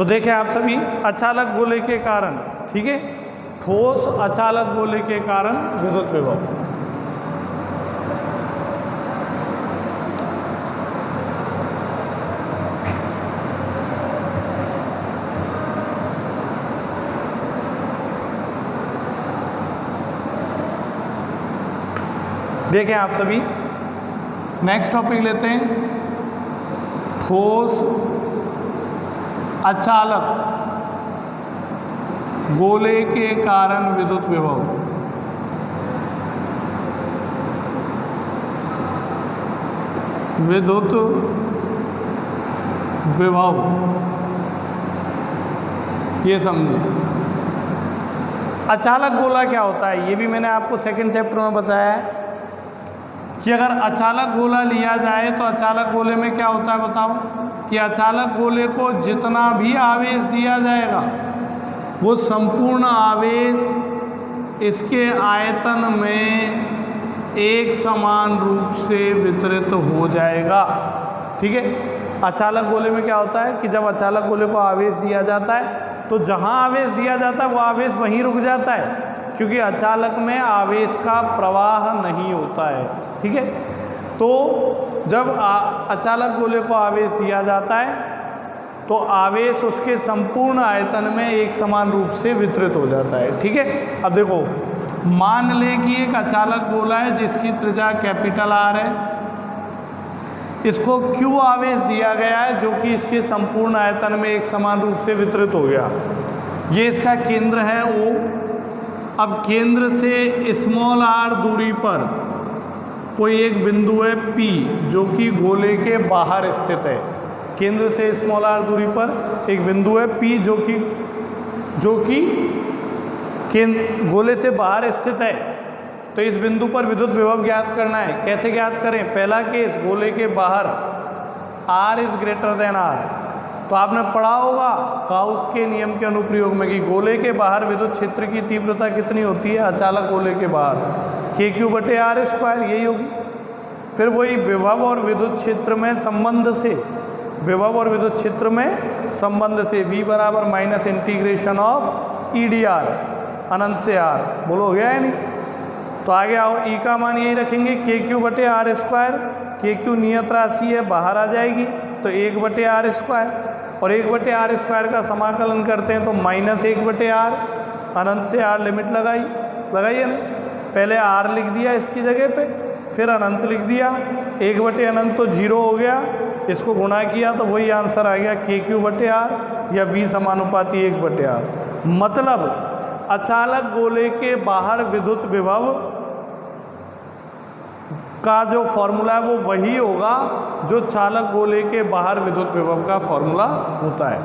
तो देखें आप सभी, अचालक गोले के कारण, ठीक है, ठोस अचालक गोले के कारण विद्युत विभव। देखें आप सभी, नेक्स्ट टॉपिक लेते हैं, ठोस अचालक गोले के कारण विद्युत विभव। विद्युत विभव ये समझिए। अचालक गोला क्या होता है, ये भी मैंने आपको सेकंड चैप्टर में बताया है कि अगर अचालक गोला लिया जाए तो अचालक गोले में क्या होता है बताओ, कि अचालक गोले को जितना भी आवेश दिया जाएगा वो संपूर्ण आवेश इसके आयतन में एक समान रूप से वितरित हो जाएगा। ठीक है, अचालक गोले में क्या होता है कि जब अचालक गोले को आवेश दिया जाता है तो जहाँ आवेश दिया जाता है वो आवेश वहीं रुक जाता है, क्योंकि अचालक में आवेश का प्रवाह नहीं होता है। ठीक है, तो जब अचालक गोले को आवेश दिया जाता है तो आवेश उसके संपूर्ण आयतन में एक समान रूप से वितरित हो जाता है। ठीक है, अब देखो, मान लें कि एक अचालक गोला है जिसकी त्रिज्या कैपिटल आर है, इसको क्यू आवेश दिया गया है जो कि इसके संपूर्ण आयतन में एक समान रूप से वितरित हो गया। ये इसका केंद्र है O। अब केंद्र से स्मॉल r दूरी पर कोई एक बिंदु है P जो कि गोले के बाहर स्थित है। केंद्र से स्मॉल r दूरी पर एक बिंदु है P जो कि गोले से बाहर स्थित है। तो इस बिंदु पर विद्युत विभव ज्ञात करना है। कैसे ज्ञात करें? पहला केस, गोले के बाहर r is greater than r। तो आपने पढ़ा होगा गाउस के नियम के अनुप्रयोग में कि गोले के बाहर विद्युत क्षेत्र की तीव्रता कितनी होती है अचालक गोले के बाहर, KQ/r², यही होगी। फिर वही विभव और विद्युत क्षेत्र में संबंध से, विभव और विद्युत क्षेत्र में संबंध से V बराबर माइनस इंटीग्रेशन ऑफ EdR अनंत से R। बोलो, हो गया है नहीं? तो आगे आओ, E का मान यही रखेंगे KQ/r²। KQ नियत राशि है, बाहर आ जाएगी तो 1/r², और 1/r² का समाकलन करते हैं तो -1/r, अनंत से R लिमिट लगाइए ना। पहले R लिख दिया इसकी जगह पे, फिर अनंत लिख दिया, 1/अनंत तो 0 हो गया, इसको गुणा किया तो वही आंसर आ गया KQ/r या V समानुपाती 1/r। मतलब अचालक गोले के बाहर विद्युत विभव का जो फॉर्मूला है वो वही होगा जो चालक गोले के बाहर विद्युत विभव का फॉर्मूला होता है।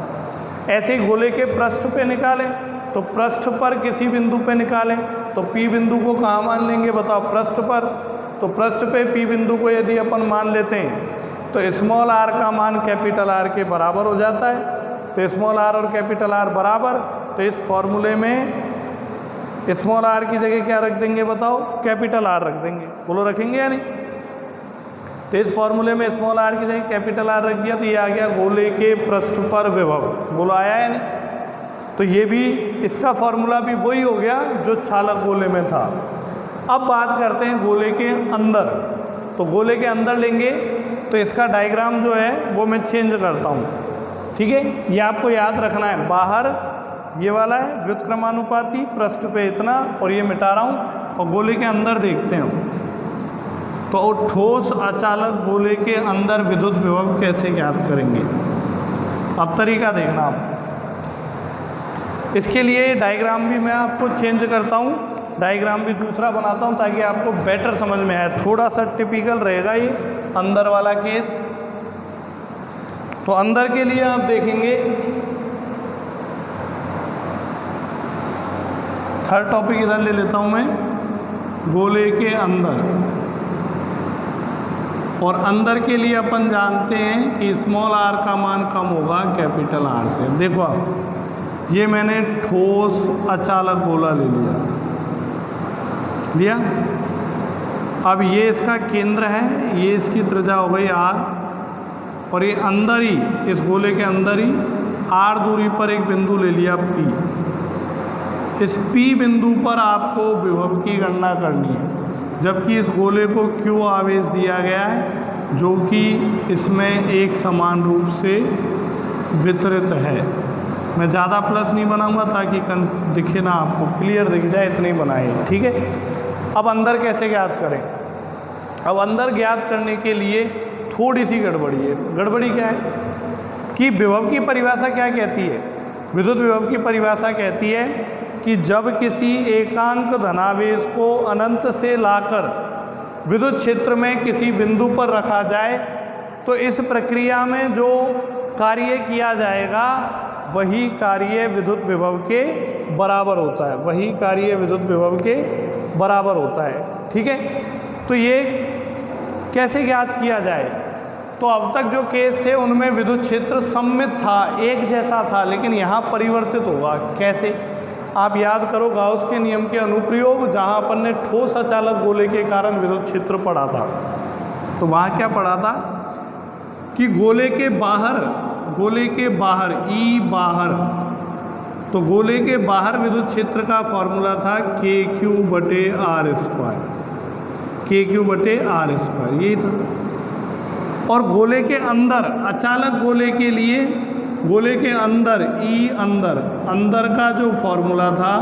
ऐसे ही गोले के पृष्ठ पे निकालें तो पृष्ठ पर किसी बिंदु पे निकालें तो P बिंदु को कहाँ मान लेंगे बताओ? पृष्ठ पर। तो पृष्ठ पे P बिंदु को यदि अपन मान लेते हैं तो स्मॉल r का मान कैपिटल R के बराबर हो जाता है। तो स्मॉल r और कैपिटल R बराबर, तो इस फॉर्मूले में स्मॉल r की जगह क्या रख देंगे बताओ? कैपिटल R रख देंगे। बोलो, रखेंगे या नहीं? तो इस फॉर्मूले में स्मॉल r की जगह कैपिटल R रख दिया तो ये आ गया गोले के पृष्ठ पर विभव। बोलो, आया है नहीं? तो ये भी, इसका फॉर्मूला भी वही हो गया जो चालक गोले में था। अब बात करते हैं गोले के अंदर। तो गोले के अंदर लेंगे तो इसका डायग्राम जो है वो मैं चेंज करता हूँ। ठीक है, ये आपको याद रखना है। बाहर ये वाला है व्युत्क्रमानुपाती, पृष्ठ पे इतना, और ये मिटा रहा हूँ। और गोले के अंदर देखते हैं तो ठोस अचालक गोले के अंदर विद्युत विभव कैसे ज्ञात करेंगे। अब तरीका देखना आप। इसके लिए डायग्राम भी मैं आपको चेंज करता हूँ, डायग्राम भी दूसरा बनाता हूँ ताकि आपको बेटर समझ में आए। थोड़ा सा टिपिकल रहेगा ये अंदर वाला केस। तो अंदर के लिए आप देखेंगे, थर्ड टॉपिक इधर ले लेता हूँ मैं, गोले के अंदर। और अंदर के लिए अपन जानते हैं कि स्मॉल r का मान कम होगा कैपिटल R से। देखो आप, ये मैंने ठोस अचालक गोला ले लिया। अब ये इसका केंद्र है, ये इसकी त्रिज्या हो गई R, और ये अंदर ही, इस गोले के अंदर ही r दूरी पर एक बिंदु ले लिया P। इस P बिंदु पर आपको विभव की गणना करनी है, जबकि इस गोले को Q आवेश दिया गया है जो कि इसमें एक समान रूप से वितरित है। मैं ज़्यादा प्लस नहीं बनाऊंगा ताकि दिखे ना, आपको क्लियर दिख जाए, इतने ही बनाए, ठीक है। अब अंदर कैसे ज्ञात करें? अब अंदर ज्ञात करने के लिए थोड़ी सी गड़बड़ी है। गड़बड़ी क्या है कि विभव की परिभाषा क्या कहती है? विद्युत विभव की परिभाषा कहती है कि जब किसी एकांक धनावेश को अनंत से लाकर विद्युत क्षेत्र में किसी बिंदु पर रखा जाए तो इस प्रक्रिया में जो कार्य किया जाएगा वही कार्य विद्युत विभव के बराबर होता है, वही कार्य विद्युत विभव के बराबर होता है, ठीक है। तो ये कैसे ज्ञात किया जाए? तो अब तक जो केस थे उनमें विद्युत क्षेत्र सममित था, एक जैसा था, लेकिन यहाँ परिवर्तित होगा। कैसे? आप याद करो गाउस के नियम के अनुप्रयोग, जहाँ अपन ने ठोस अचालक गोले के कारण विद्युत क्षेत्र पढ़ा था। तो वहाँ क्या पढ़ा था कि गोले के बाहर ई बाहर, तो गोले के बाहर विद्युत क्षेत्र का फॉर्मूला था KQ/R², KQ/R², यही था। और गोले के अंदर अचालक गोले के लिए, गोले के अंदर ई अंदर का जो फॉर्मूला था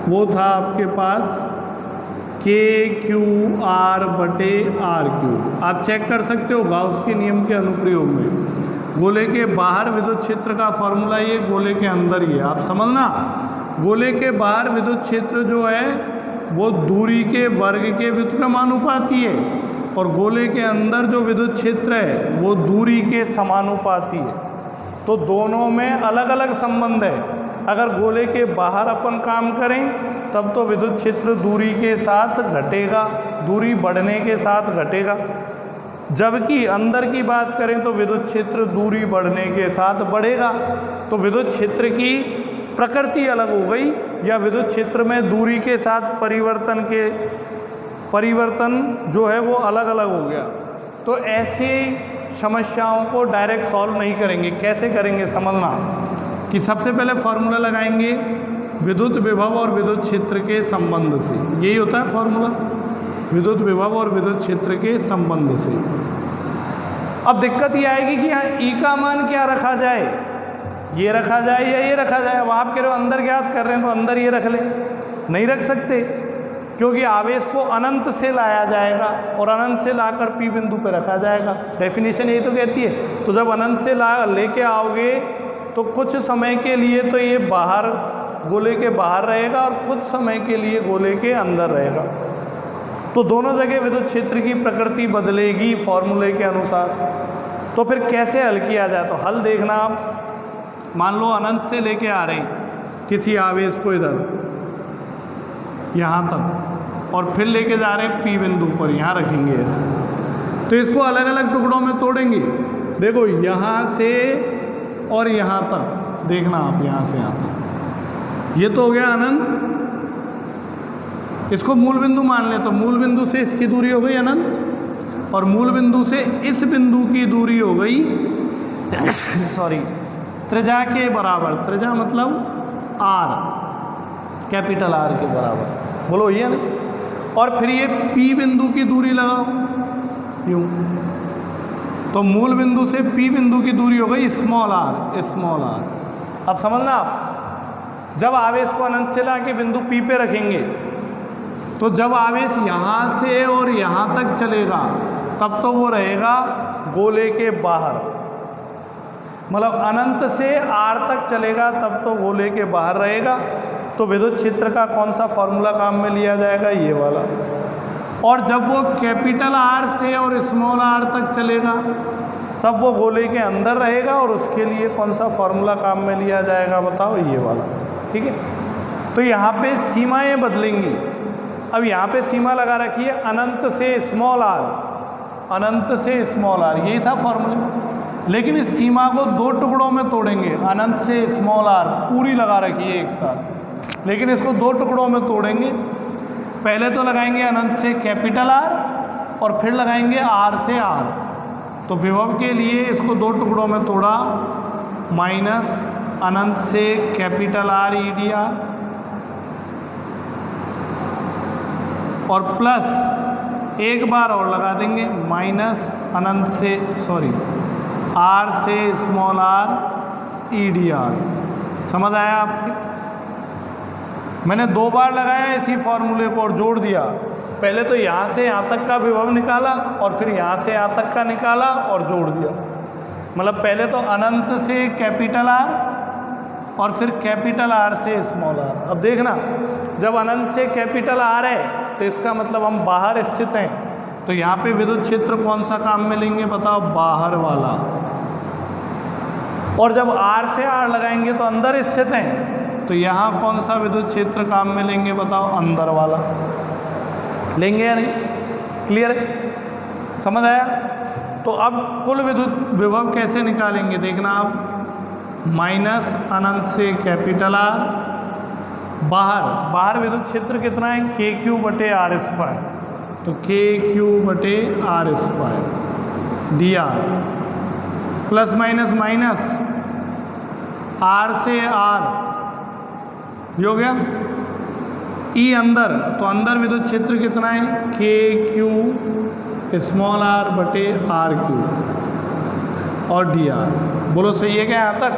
वो था आपके पास KQ/R/R3। आप चेक कर सकते हो गाउस के नियम के अनुप्रयोग में। गोले के बाहर विद्युत क्षेत्र का फॉर्मूला ये, गोले के अंदर ये, आप समझना। गोले के बाहर विद्युत क्षेत्र जो है वो दूरी के वर्ग के व्युत्क्रमानुपाती है, और गोले के अंदर जो विद्युत क्षेत्र है वो दूरी के समानुपाती है। तो दोनों में अलग अलग संबंध है। अगर गोले के बाहर अपन काम करें तब तो विद्युत क्षेत्र दूरी के साथ घटेगा, दूरी बढ़ने के साथ घटेगा, जबकि अंदर की बात करें तो विद्युत क्षेत्र दूरी बढ़ने के साथ बढ़ेगा। तो विद्युत क्षेत्र की प्रकृति अलग हो गई, या विद्युत क्षेत्र में दूरी के साथ परिवर्तन जो है वो अलग अलग हो गया। तो ऐसी समस्याओं को डायरेक्ट सॉल्व नहीं करेंगे। कैसे करेंगे? समझना कि सबसे पहले फॉर्मूला लगाएंगे विद्युत विभव और विद्युत क्षेत्र के संबंध से। यही होता है फॉर्मूला, विद्युत विभव और विद्युत क्षेत्र के संबंध से। अब दिक्कत ये आएगी कि यहाँ ई का मान क्या रखा जाए, ये रखा जाए या ये रखा जाए। अब आप कह रहे हो अंदर ज्ञात कर रहे हैं तो अंदर ये रख ले, नहीं रख सकते, क्योंकि आवेश को अनंत से लाया जाएगा और अनंत से लाकर P बिंदु पर रखा जाएगा। डेफिनेशन यही तो कहती है। तो जब अनंत से लेके आओगे तो कुछ समय के लिए तो ये बाहर, गोले के बाहर रहेगा, और कुछ समय के लिए गोले के अंदर रहेगा। तो दोनों जगह विद्युत क्षेत्र की प्रकृति बदलेगी फॉर्मूले के अनुसार। तो फिर कैसे हल किया जाए? तो हल देखना आप, मान लो अनंत से लेके आ रहे हैं किसी आवेश को इधर यहाँ तक, और फिर लेके जा रहे हैं P बिंदु पर, यहाँ रखेंगे ऐसे। तो इसको अलग अलग टुकड़ों में तोड़ेंगे। देखो यहाँ से और यहाँ तक, देखना आप, यहाँ से यहाँ तक, ये तो हो गया अनंत। इसको मूल बिंदु मान ले तो मूल बिंदु से इसकी दूरी हो गई अनंत, और मूल बिंदु से इस बिंदु की दूरी हो गई सॉरी त्रिज्या के बराबर। त्रिज्या मतलब R, कैपिटल R के बराबर, बोलो ये ना। और फिर ये P बिंदु की दूरी लगाओ यूँ, तो मूल बिंदु से P बिंदु की दूरी हो गई स्मॉल r। अब समझना आप, जब आवेश को अनंत से ला के बिंदु P पे रखेंगे तो जब आवेश यहाँ से और यहाँ तक चलेगा तब तो वो रहेगा गोले के बाहर, मतलब अनंत से R तक चलेगा तब तो गोले के बाहर रहेगा। तो विद्युत क्षेत्र का कौन सा फॉर्मूला काम में लिया जाएगा? ये वाला। और जब वो कैपिटल R से और स्मॉल r तक चलेगा तब वो गोले के अंदर रहेगा, और उसके लिए कौन सा फॉर्मूला काम में लिया जाएगा? बताओ, ये वाला, ठीक है। तो यहाँ पे सीमाएं बदलेंगी। अब यहाँ पे सीमा लगा रखी है अनंत से स्मॉल r, अनंत से स्मॉल r, यही था फॉर्मूला। लेकिन इस सीमा को दो टुकड़ों में तोड़ेंगे, अनंत से स्मॉल r पूरी लगा रखी है एक साथ, लेकिन इसको दो टुकड़ों में तोड़ेंगे। पहले तो लगाएंगे अनंत से कैपिटल R और फिर लगाएंगे R से R। तो विभव के लिए इसको दो टुकड़ों में तोड़ा माइनस अनंत से capital R E D R और प्लस एक बार और लगा देंगे माइनस अनंत से आर से small R E D R. समझ आया आपके? मैंने 2 बार लगाया इसी फॉर्मूले को और जोड़ दिया। पहले तो यहाँ से यहाँ तक का विभव निकाला और फिर यहाँ से यहाँ तक का निकाला और जोड़ दिया। मतलब पहले तो अनंत से कैपिटल आर और फिर कैपिटल आर से स्मॉल आर। अब देखना, जब अनंत से कैपिटल आर है तो इसका मतलब हम बाहर स्थित हैं, तो यहाँ पे विद्युत क्षेत्र कौन सा काम में लेंगे बताओ? बाहर वाला। और जब आर से आर लगाएंगे तो अंदर स्थित हैं, तो यहाँ कौन सा विद्युत क्षेत्र काम में लेंगे बताओ? अंदर वाला। लेंगे या नहीं? क्लियर है? समझ आया? तो अब कुल विद्युत विभव कैसे निकालेंगे देखना आप। माइनस अनंत से कैपिटल आर, बाहर विद्युत क्षेत्र कितना है? के क्यू बटे आर स्क्वायर, तो के क्यू बटे r square d r plus minus minus r से आर, ये हो गया। ई अंदर, तो अंदर विद्युत क्षेत्र कितना है? के क्यू स्मॉल आर बटे आर क्यू और डी आर। बोलो सही है क्या यहाँ तक?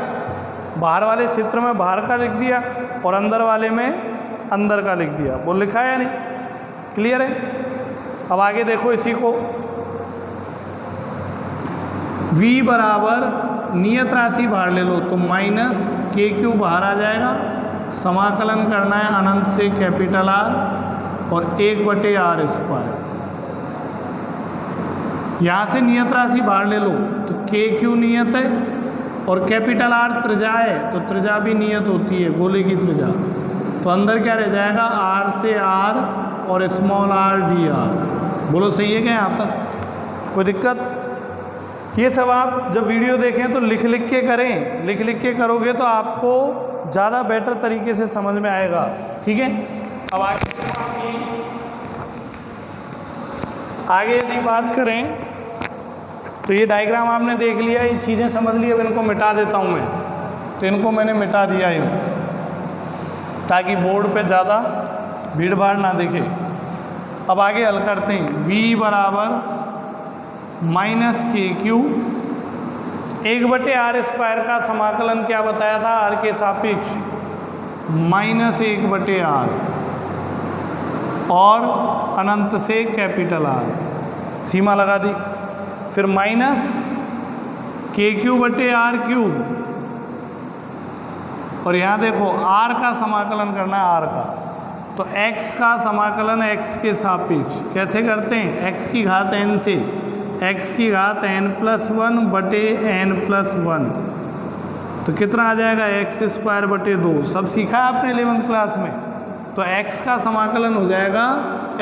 बाहर वाले क्षेत्र में बाहर का लिख दिया और अंदर वाले में अंदर का लिख दिया। बोल लिखा है या नहीं? क्लियर है? अब आगे देखो इसी को। v बराबर नियत राशि बाहर ले लो, तो माइनस के क्यू बाहर आ जाएगा। समाकलन करना है अनंत से कैपिटल आर और 1 बटे आर स्क्वायर। यहाँ से नियत राशि बाहर ले लो, तो के क्यू नियत है और कैपिटल आर त्रिज्या है, तो त्रिज्या भी नियत होती है, गोले की त्रिज्या। तो अंदर क्या रह जाएगा? आर से आर और स्मॉल आर डी आर। बोलो सही है क्या यहाँ तक? कोई दिक्कत? ये सब आप जब वीडियो देखें तो लिख लिख के करें। लिख लिख के करोगे तो आपको ज़्यादा बेटर तरीके से समझ में आएगा। ठीक है? अब आगे यदि बात करें तो ये डायग्राम आपने देख लिया, ये चीज़ें समझ ली। अब इनको मिटा देता हूँ मैं, तो इनको मैंने मिटा दिया यूँ, ताकि बोर्ड पे ज़्यादा भीड़ भाड़ ना दिखे। अब आगे हल करते हैं। v बराबर माइनस के क्यू 1 बटे आर स्क्वायर का समाकलन क्या बताया था? आर के सापेक्ष माइनस 1 बटे आर और अनंत से कैपिटल आर, सीमा लगा दी। फिर माइनस के क्यू बटे आर क्यूब, और यहाँ देखो आर का समाकलन करना है, आर का। तो x का समाकलन x के सापेक्ष कैसे करते हैं? x की घात n से x की घात n+1 बटे n+1, तो कितना आ जाएगा? x स्क्वायर बटे 2। सब सीखा है आपने 11th क्लास में। तो x का समाकलन हो जाएगा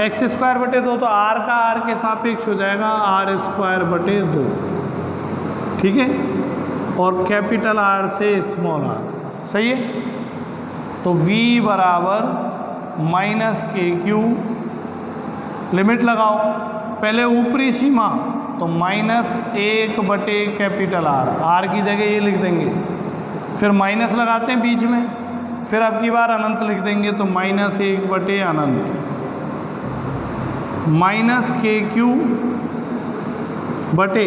x स्क्वायर बटे 2, तो r का r के सापेक्ष हो जाएगा r स्क्वायर बटे 2। ठीक है? और कैपिटल R से स्मॉल r। सही है? तो v बराबर माइनस के क्यू, लिमिट लगाओ। पहले ऊपरी सीमा, तो -1 बटे कैपिटल आर, आर की जगह ये लिख देंगे। फिर माइनस लगाते हैं बीच में, फिर अब की बार अनंत लिख देंगे, तो -1 बटे अनंत माइनस के क्यू बटे,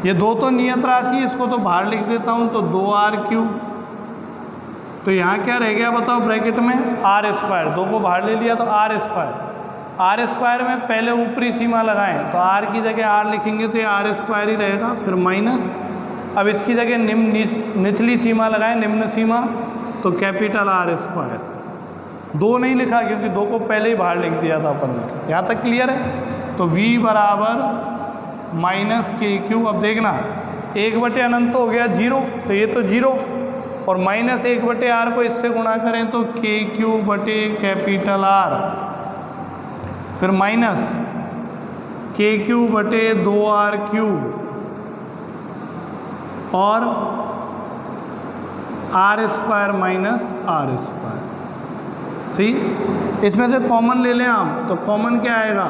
ये 2 तो नियत राशि, इसको तो बाहर लिख देता हूँ, तो 2r क्यूब। तो यहाँ क्या रह गया बताओ ब्रैकेट में? Are square. 2 को बाहर ले लिया तो आर स्क्वायर। आर स्क्वायर में पहले ऊपरी सीमा लगाएं, तो आर की जगह आर लिखेंगे तो ये आर स्क्वायर ही रहेगा। फिर माइनस, अब इसकी जगह निचली सीमा लगाएं, निम्न सीमा, तो कैपिटल आर स्क्वायर। 2 नहीं लिखा क्योंकि 2 को पहले ही बाहर लिख दिया था अपन ने। यहाँ तक क्लियर है? तो v बराबर माइनस के क्यू। अब देखना 1 बटे अनंत हो गया 0, तो ये तो 0, और -1 बटे आर को इससे गुणा करें तो के क्यू बटे कैपिटल आर, फिर माइनस के क्यू बटे 2r क्यूब और r square minus r square. सही? इसमें से कॉमन ले लें आप, तो कॉमन क्या आएगा?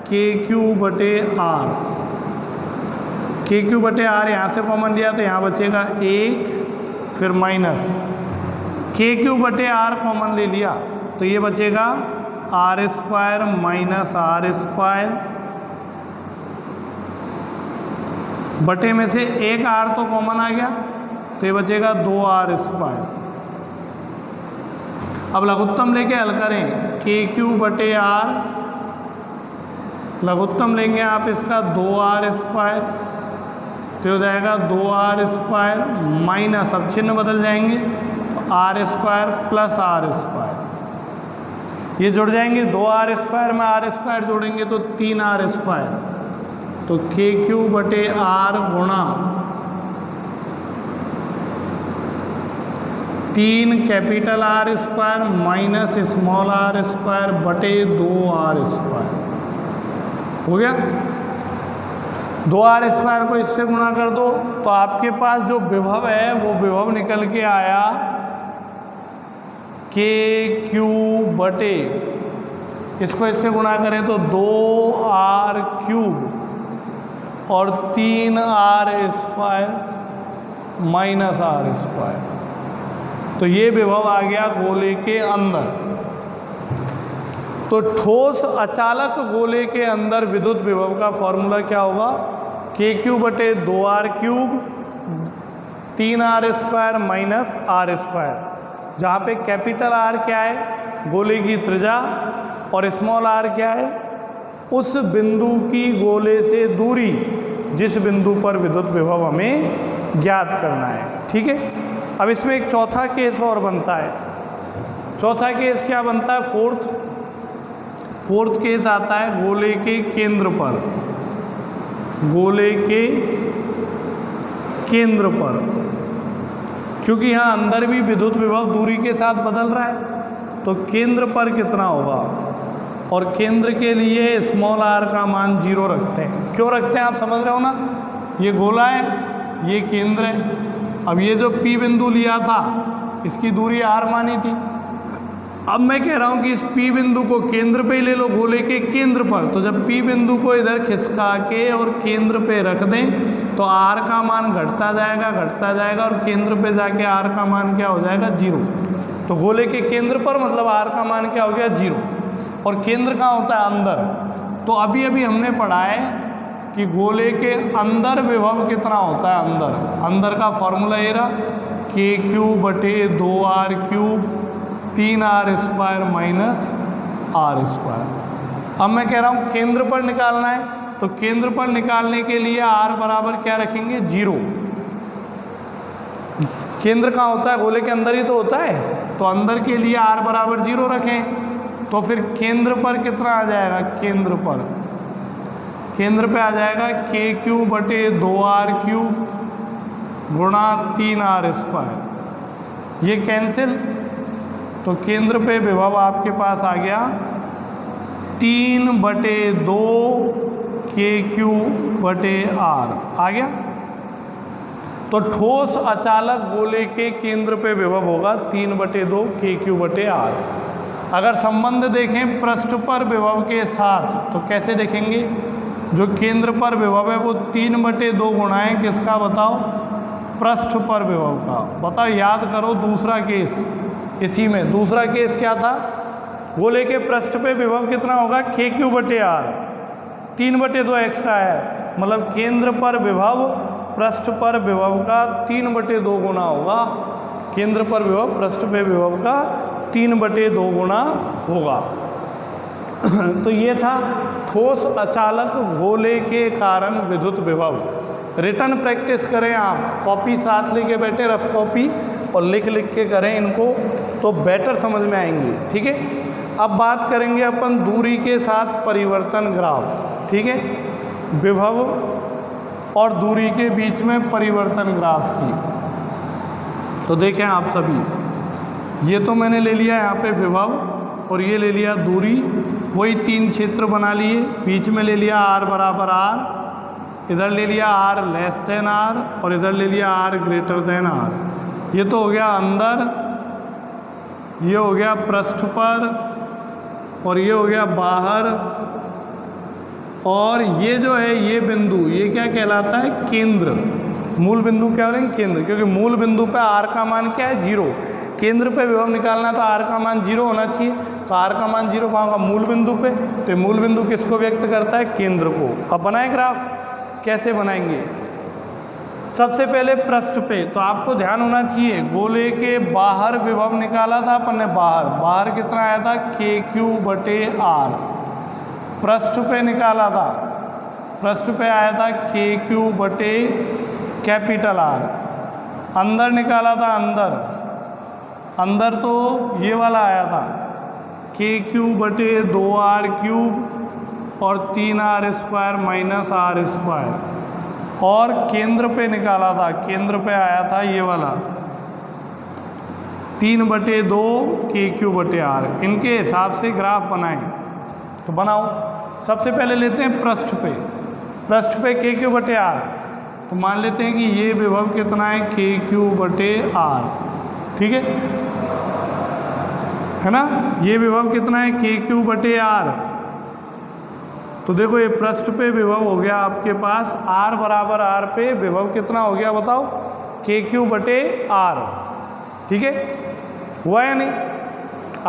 के क्यू बटे आर के क्यू बटे आर यहाँ से कॉमन लिया तो यहाँ बचेगा 1, फिर माइनस के क्यू बटे आर कॉमन ले लिया तो ये बचेगा r square minus r square, बटे में से एक आर तो कॉमन आ गया तो ये बचेगा 2r स्क्वायर। अब लघुत्तम लेके हल करें, के क्यू बटे आर, लघुत्तम लेंगे आप इसका 2r स्क्वायर तो हो जाएगा 2r स्क्वायर माइनस, अब चिन्ह बदल जाएंगे तो r square plus r square, ये जुड़ जाएंगे 2r स्क्वायर में आर स्क्वायर जोड़ेंगे तो 3r स्क्वायर, तो के क्यू बटे आर गुणा 3 capital r square minus small r square बटे 2r स्क्वायर हो गया। 2r स्क्वायर को इससे गुणा कर दो तो आपके पास जो विभव है वो विभव निकल के आया के क्यू बटे, इसको इससे गुणा करें तो 2r क्यूब और 3r square minus r square, तो ये विभव आ गया गोले के अंदर। तो ठोस अचालक गोले के अंदर विद्युत विभव का फॉर्मूला क्या होगा, के क्यू बटे 2r cube 3r square minus r square, जहाँ पे कैपिटल आर क्या है गोले की त्रिज्या और स्मॉल आर क्या है उस बिंदु की गोले से दूरी जिस बिंदु पर विद्युत विभव हमें ज्ञात करना है। ठीक है, अब इसमें एक चौथा केस और बनता है। चौथा केस क्या बनता है, फोर्थ केस आता है गोले के केंद्र पर, गोले के केंद्र पर, क्योंकि यहाँ अंदर भी विद्युत विभव दूरी के साथ बदल रहा है तो केंद्र पर कितना होगा, और केंद्र के लिए स्मॉल आर का मान 0 रखते हैं। क्यों रखते हैं आप समझ रहे हो ना, ये गोला है ये केंद्र है, अब ये जो P बिंदु लिया था इसकी दूरी r मानी थी, अब मैं कह रहा हूँ कि इस P बिंदु को केंद्र पे ही ले लो गोले के केंद्र पर, तो जब P बिंदु को इधर खिसका के और केंद्र पे रख दें तो r का मान घटता जाएगा और केंद्र पे जाके r का मान क्या हो जाएगा 0। तो गोले के केंद्र पर मतलब r का मान क्या हो गया 0, और केंद्र कहाँ होता है अंदर। तो अभी अभी हमने पढ़ा है कि गोले के अंदर विभव कितना होता है, अंदर का फॉर्मूला ये रहा के क्यू बटे 2r cube 3r square minus r square. अब मैं कह रहा हूँ केंद्र पर निकालना है, तो केंद्र पर निकालने के लिए r बराबर क्या रखेंगे 0। केंद्र कहाँ होता है, गोले के अंदर ही तो होता है, तो अंदर के लिए r बराबर 0 रखें। तो फिर केंद्र पर कितना आ जाएगा, केंद्र पे आ जाएगा के क्यू बटे 2r क्यूब गुणा 3r स्क्वायर, ये कैंसिल, तो केंद्र पे विभव आपके पास आ गया 3/2 के क्यू बटे r आ गया। तो ठोस अचालक गोले के केंद्र पे विभव होगा 3/2 के क्यू बटे r। अगर संबंध देखें पृष्ठ पर विभव के साथ तो कैसे देखेंगे, जो केंद्र पर विभव है वो 3/2 गुणा है किसका बताओ, पृष्ठ पर विभव का। बताओ, याद करो दूसरा केस, इसी में दूसरा केस क्या था, गोले के पृष्ठ पे विभव कितना होगा के क्यू बटे आर, 3/2 एक्स्ट्रा है, मतलब केंद्र पर विभव पृष्ठ पर विभव का 3/2 गुना होगा, केंद्र पर विभव पृष्ठ पे विभव का 3/2 गुना होगा। तो ये था ठोस अचालक गोले के कारण विद्युत विभव। रिटर्न प्रैक्टिस करें आप, कॉपी साथ लेके बैठे, रफ कॉपी, और लिख के करें इनको तो बेटर समझ में आएंगी। ठीक है, अब बात करेंगे अपन दूरी के साथ परिवर्तन ग्राफ। ठीक है, विभव और दूरी के बीच में परिवर्तन ग्राफ की। तो देखें आप सभी, ये तो मैंने ले लिया यहाँ पे विभव और ये ले लिया दूरी, वही 3 क्षेत्र बना लिए, बीच में ले लिया r बराबर r, इधर ले लिया r लेस देन r और इधर ले लिया r ग्रेटर देन r। ये तो हो गया अंदर, ये हो गया पृष्ठ पर और ये हो गया बाहर, और ये जो है ये बिंदु ये क्या कहलाता है, केंद्र। मूल बिंदु क्या हो रहे हैं, केंद्र, क्योंकि मूल बिंदु पे आर का मान क्या है, 0। केंद्र पे विभव निकालना तो आर का मान 0 होना चाहिए, तो आर का मान 0 कहाँ होगा, मूल बिंदु पे। तो मूल बिंदु किसको व्यक्त करता है, केंद्र को। अब बनाए ग्राफ, कैसे बनाएंगे, सबसे पहले पृष्ठ पे तो आपको ध्यान होना चाहिए, गोले के बाहर विभव निकाला था अपन ने, बाहर कितना आया था, KQ/R। पृष्ठ पे निकाला था, पृष्ठ पे आया था KQ/R। अंदर निकाला था, अंदर तो ये वाला आया था KQ/2R³ और 3R² - R²। और केंद्र पे निकाला था, केंद्र पे आया था ये वाला 3/2 KQ/R। इनके हिसाब से ग्राफ बनाएं, तो बनाओ। सबसे पहले लेते हैं पृष्ठ पे KQ/R, तो मान लेते हैं कि ये विभव कितना है, KQ/R, ठीक है ना। ये विभव कितना है, KQ/R। तो देखो ये पृष्ठ पे विभव हो गया आपके पास, R बराबर R पे विभव कितना हो गया बताओ, KQ/R, ठीक है, हुआ या नहीं।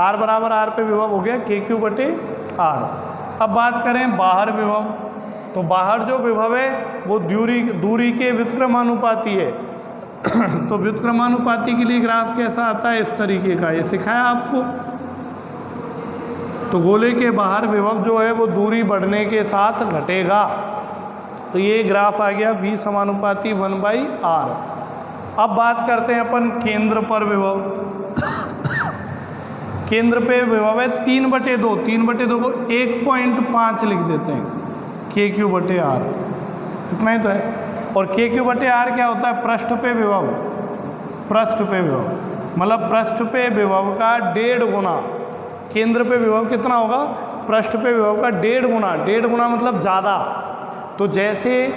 R बराबर R पे विभव हो गया KQ/R। अब बात करें बाहर विभव, तो बाहर जो विभव है वो दूरी के व्युत्क्रमानुपाती है। तो व्युत्क्रमानुपाती के लिए ग्राफ कैसा आता है, इस तरीके का, ये सिखाया आपको। तो गोले के बाहर विभव जो है वो दूरी बढ़ने के साथ घटेगा, तो ये ग्राफ आ गया V समानुपाती 1/R। अब बात करते हैं अपन केंद्र पर विभव। केंद्र पे विभव है 3/2, 3/2 को 1.5 लिख देते हैं, KQ/R, इतना ही तो है। और KQ/R क्या होता है, पृष्ठ पे विभव, मतलब पृष्ठ पे विभव का 1.5 गुना। केंद्र पे विभव कितना होगा, पृष्ठ पे विभव का 1.5 गुना, 1.5 गुना मतलब ज़्यादा। तो जैसे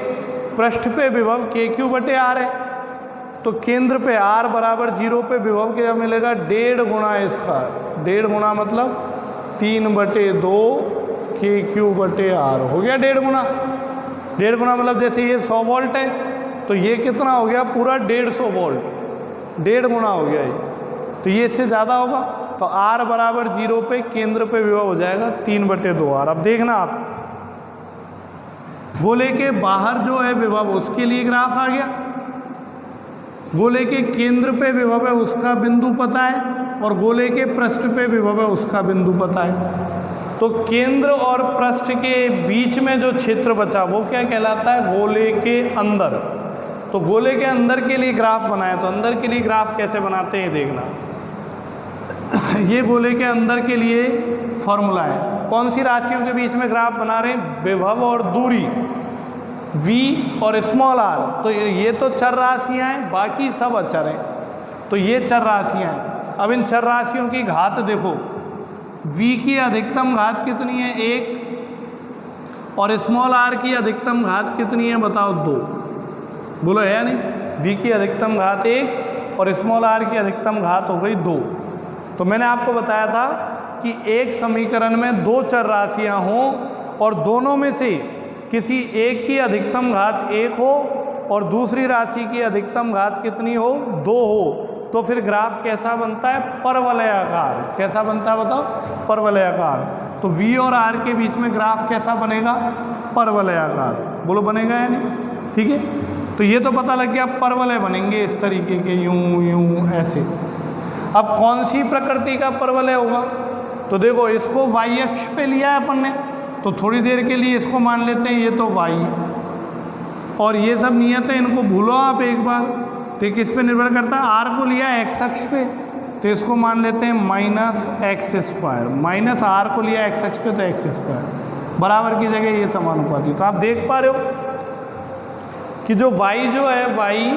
पृष्ठ पे विभव KQ/R है, तो केंद्र पे R बराबर 0 पे विभव क्या मिलेगा, 1.5 गुना इसका। 1.5 गुना मतलब 3/2 KQ/R हो गया 1.5 गुना। 1.5 गुना मतलब जैसे ये 100 वोल्ट है, तो ये कितना हो गया, पूरा 150 वोल्ट, 1.5 गुना हो गया ये। तो ये इससे ज़्यादा होगा, तो R बराबर 0 पे केंद्र पे विभव हो जाएगा 3/2R। अब देखना आप, गोले के बाहर जो है विभव उसके लिए ग्राफ आ गया, गोले के केंद्र पे विभव है उसका बिंदु पता है, और गोले के पृष्ठ पे विभव है उसका बिंदु पता है। तो केंद्र और पृष्ठ के बीच में जो क्षेत्र बचा वो क्या कहलाता है, गोले के अंदर। तो गोले के अंदर के लिए ग्राफ बनाए, तो अंदर के लिए ग्राफ कैसे बनाते हैं देखना। ये गोले के अंदर के लिए फॉर्मूला है, कौन सी राशियों के बीच में ग्राफ बना रहे हैं, विभव और दूरी V और r। तो ये तो चर राशियाँ हैं, बाकी सब अचर हैं, तो ये चर राशियाँ हैं। अब इन चर राशियों की घात देखो, V की अधिकतम घात कितनी है, 1, और r की अधिकतम घात कितनी है बताओ, 2। बोलो है नहीं, V की अधिकतम घात 1 और r की अधिकतम घात हो गई 2। तो मैंने आपको बताया था कि एक समीकरण में 2 चर राशियाँ हों और दोनों में से किसी एक की अधिकतम घात 1 हो और दूसरी राशि की अधिकतम घात कितनी हो, 2 हो, तो फिर ग्राफ कैसा बनता है, परवलयाकार। कैसा बनता है बताओ, परवलयाकार। तो V और R के बीच में ग्राफ कैसा बनेगा, परवलयाकार। बोलो बनेगा या नहीं, ठीक है। तो ये तो पता लग गया, परवलय बनेंगे इस तरीके के, यूं यूं ऐसे। अब कौन सी प्रकृति का परवलय होगा, तो देखो इसको y अक्ष पे लिया है अपन ने, तो थोड़ी देर के लिए इसको मान लेते हैं ये तो y, और ये सब नियत है इनको भूलो आप एक बार। तो किस पे निर्भर करता है, r को लिया x अक्ष पे, तो इसको मान लेते हैं -x², -r को लिया x अक्ष पे तो x² बराबर की जगह ये समानुपाती। तो आप देख पा रहे हो कि जो y जो है y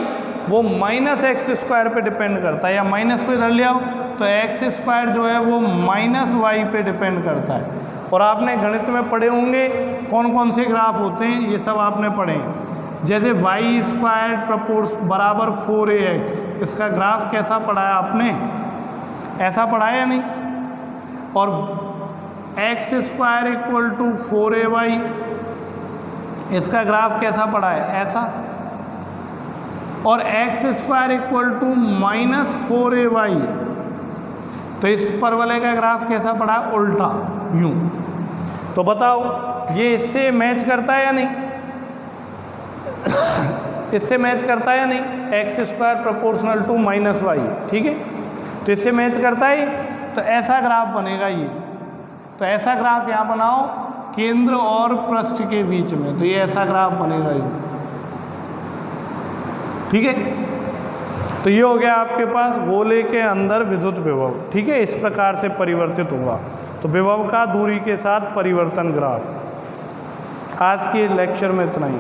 वो -x² पे डिपेंड करता है, या माइनस को इधर ले आओ तो x² जो है वो -y पे डिपेंड करता है। और आपने गणित में पढ़े होंगे कौन कौन से ग्राफ होते हैं, ये सब आपने पढ़े हैं। जैसे y² बराबर 4ax, इसका ग्राफ कैसा पढ़ा है आपने, ऐसा पढ़ा है या नहीं। और x² = 4ay इसका ग्राफ कैसा पड़ा है, ऐसा, और x² = -4ay, तो इस परवलय का ग्राफ कैसा पड़ा है, उल्टा, यूं। तो बताओ ये इससे मैच करता है या नहीं, इससे मैच करता है या नहीं, x² = -y, ठीक है, तो इससे मैच करता है। तो ऐसा ग्राफ बनेगा ये, तो ऐसा ग्राफ यहाँ बनाओ केंद्र और पृष्ठ के बीच में, तो ये ऐसा ग्राफ बनेगा ये, ठीक है। तो ये हो गया आपके पास गोले के अंदर विद्युत विभव, ठीक है, इस प्रकार से परिवर्तित होगा। तो विभव का दूरी के साथ परिवर्तन ग्राफ। आज के लेक्चर में इतना ही।